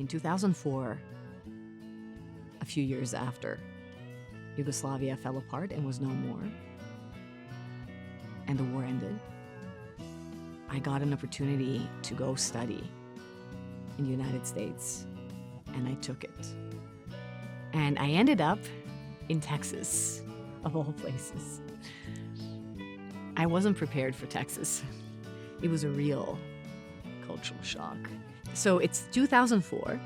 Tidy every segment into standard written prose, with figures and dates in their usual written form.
in 2004, a few years after Yugoslavia fell apart and was no more, and the war ended, I got an opportunity to go study in the United States, and I took it. And I ended up in Texas, of all places. I wasn't prepared for Texas. It was a real cultural shock. So it's 2004,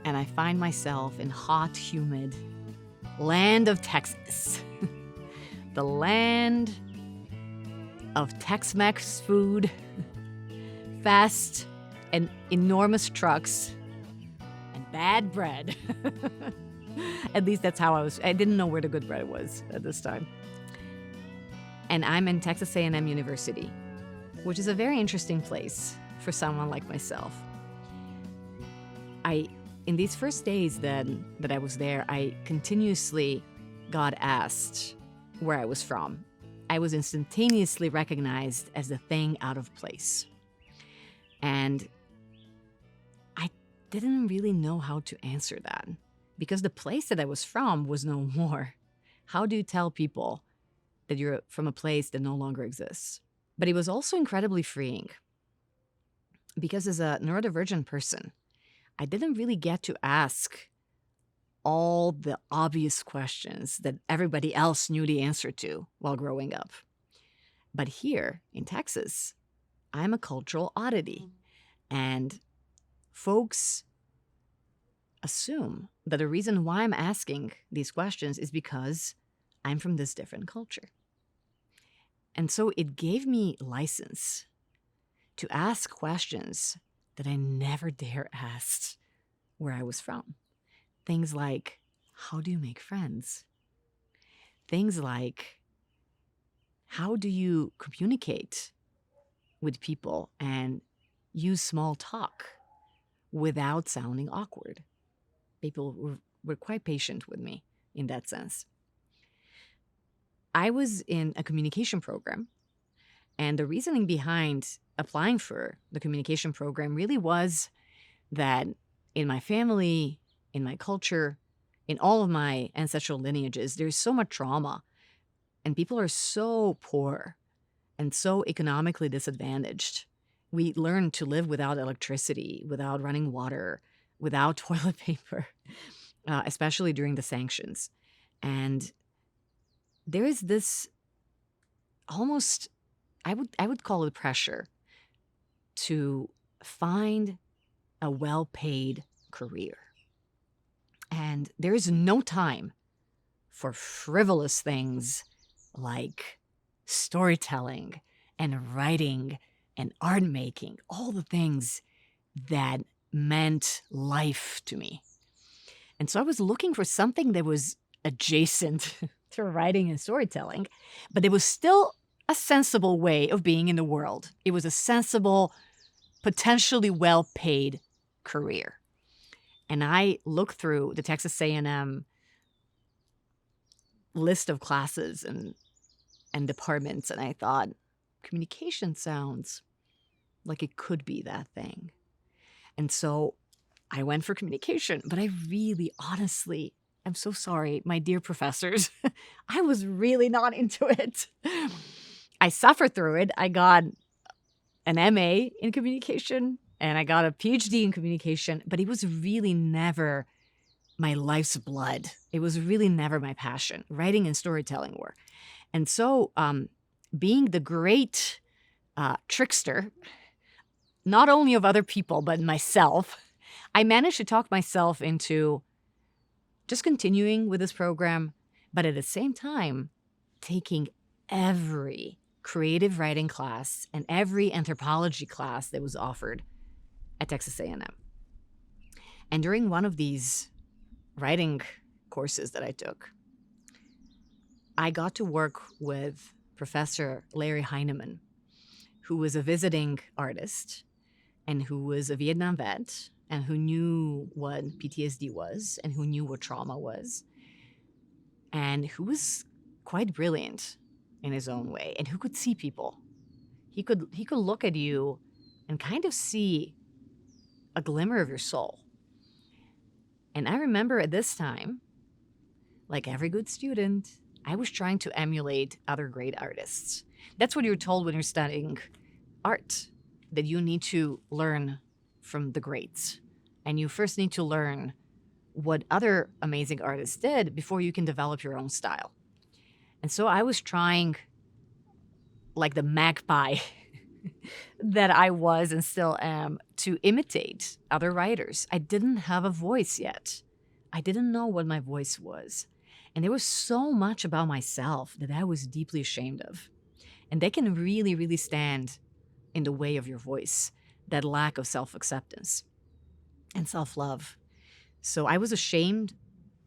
and I find myself in hot, humid land of Texas. The land of Tex-Mex food, fast and enormous trucks, and bad bread. At least that's how I didn't know where the good bread was at this time. And I'm in Texas A&M University, which is a very interesting place for someone like myself. In these first days that I was there, I continuously got asked where I was from. I was instantaneously recognized as the thing out of place. And I didn't really know how to answer that because the place that I was from was no more. How do you tell people that you're from a place that no longer exists? But it was also incredibly freeing because as a neurodivergent person, I didn't really get to ask all the obvious questions that everybody else knew the answer to while growing up. But here in Texas, I'm a cultural oddity. And folks assume that the reason why I'm asking these questions is because I'm from this different culture. And so it gave me license to ask questions that I never dare ask where I was from. Things like, how do you make friends? Things like, how do you communicate with people and use small talk without sounding awkward? People were quite patient with me in that sense. I was in a communication program, and the reasoning behind applying for the communication program really was that in my family, in my culture, in all of my ancestral lineages, there's so much trauma, and people are so poor and so economically disadvantaged. We learn to live without electricity, without running water, without toilet paper, especially during the sanctions. And there is this almost, I would call it pressure to find a well-paid career. And there is no time for frivolous things like storytelling and writing and art making, all the things that meant life to me. And so I was looking for something that was adjacent to writing and storytelling, but it was still a sensible way of being in the world. It was a sensible, potentially well-paid career. And I looked through the Texas A&M list of classes and departments, and I thought, communication sounds like it could be that thing. And so I went for communication, but I really, honestly, I'm so sorry, my dear professors, I was really not into it. I suffered through it. I got an MA in communication and I got a PhD in communication, but it was really never my life's blood. It was really never my passion. Writing and storytelling were. And so being the great trickster, not only of other people, but myself, I managed to talk myself into just continuing with this program, but at the same time, taking every creative writing class and every anthropology class that was offered at Texas A&M. And during one of these writing courses that I took, I got to work with Professor Larry Heinemann, who was a visiting artist and who was a Vietnam vet and who knew what PTSD was and who knew what trauma was and who was quite brilliant in his own way and who could see people. He could look at you and kind of see a glimmer of your soul. And I remember at this time, like every good student, I was trying to emulate other great artists. That's what you're told when you're studying art, that you need to learn from the greats. And you first need to learn what other amazing artists did before you can develop your own style. And so I was trying, like the magpie that I was and still am, to imitate other writers. I didn't have a voice yet. I didn't know what my voice was. And there was so much about myself that I was deeply ashamed of. And they can really, really stand in the way of your voice, that lack of self-acceptance and self-love. So I was ashamed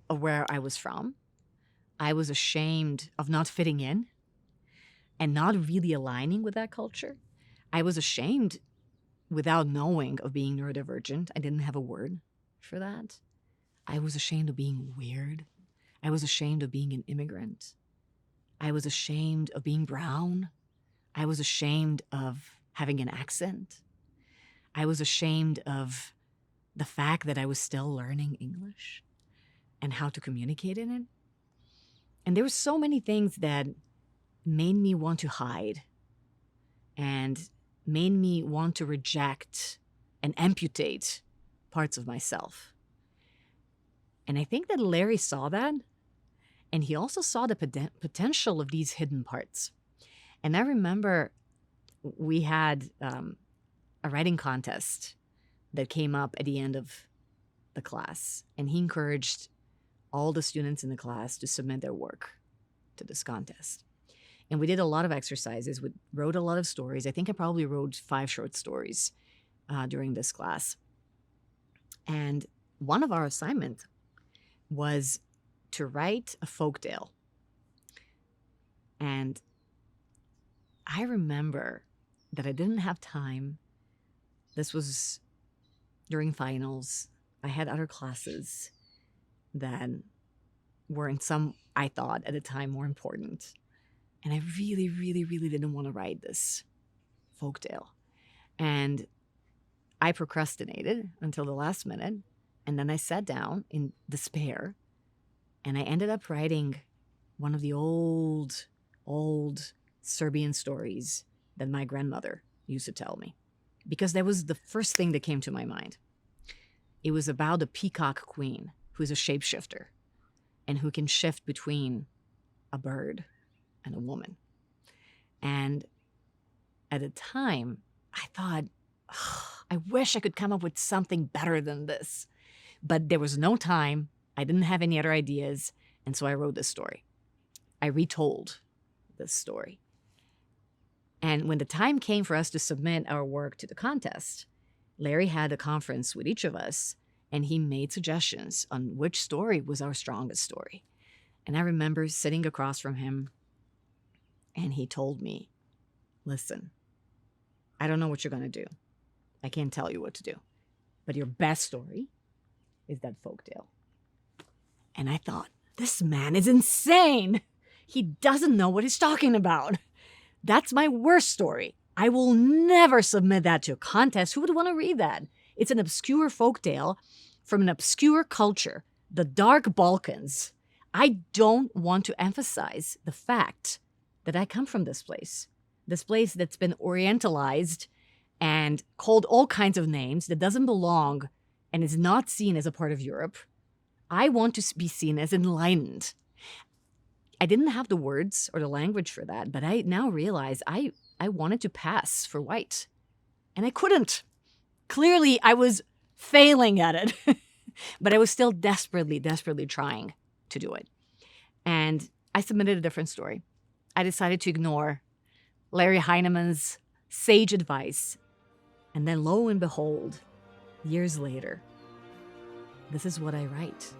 of where I was from. I was ashamed of not fitting in and not really aligning with that culture. I was ashamed, without knowing, of being neurodivergent. I didn't have a word for that. I was ashamed of being weird. I was ashamed of being an immigrant. I was ashamed of being brown. I was ashamed of having an accent. I was ashamed of the fact that I was still learning English and how to communicate in it. And there were so many things that made me want to hide and made me want to reject and amputate parts of myself. And I think that Larry saw that, and he also saw the potential of these hidden parts. And I remember we had a writing contest that came up at the end of the class, and he encouraged all the students in the class to submit their work to this contest. And we did a lot of exercises. We wrote a lot of stories. I think I probably wrote 5 short stories during this class. And one of our assignments was to write a folktale. And I remember that I didn't have time. This was during finals. I had other classes that were in some, I thought at the time, more important. And I really, really, really didn't want to write this folktale. And I procrastinated until the last minute. And then I sat down in despair. And I ended up writing one of the old Serbian stories that my grandmother used to tell me, because that was the first thing that came to my mind. It was about a peacock queen who's a shapeshifter and who can shift between a bird and a woman. And at the time, I thought, I wish I could come up with something better than this. But there was no time. I didn't have any other ideas. And so I wrote this story. I retold this story. And when the time came for us to submit our work to the contest, Larry had a conference with each of us, and he made suggestions on which story was our strongest story. And I remember sitting across from him, and he told me, listen, I don't know what you're going to do. I can't tell you what to do. But your best story is that folktale. And I thought, this man is insane. He doesn't know what he's talking about. That's my worst story. I will never submit that to a contest. Who would want to read that? It's an obscure folktale from an obscure culture, the Dark Balkans. I don't want to emphasize the fact that I come from this place that's been orientalized and called all kinds of names, that doesn't belong and is not seen as a part of Europe. I want to be seen as enlightened. I didn't have the words or the language for that, but I now realize I wanted to pass for white, and I couldn't. Clearly, I was failing at it, but I was still desperately trying to do it. And I submitted a different story. I decided to ignore Larry Heinemann's sage advice. And then lo and behold, years later, this is what I write.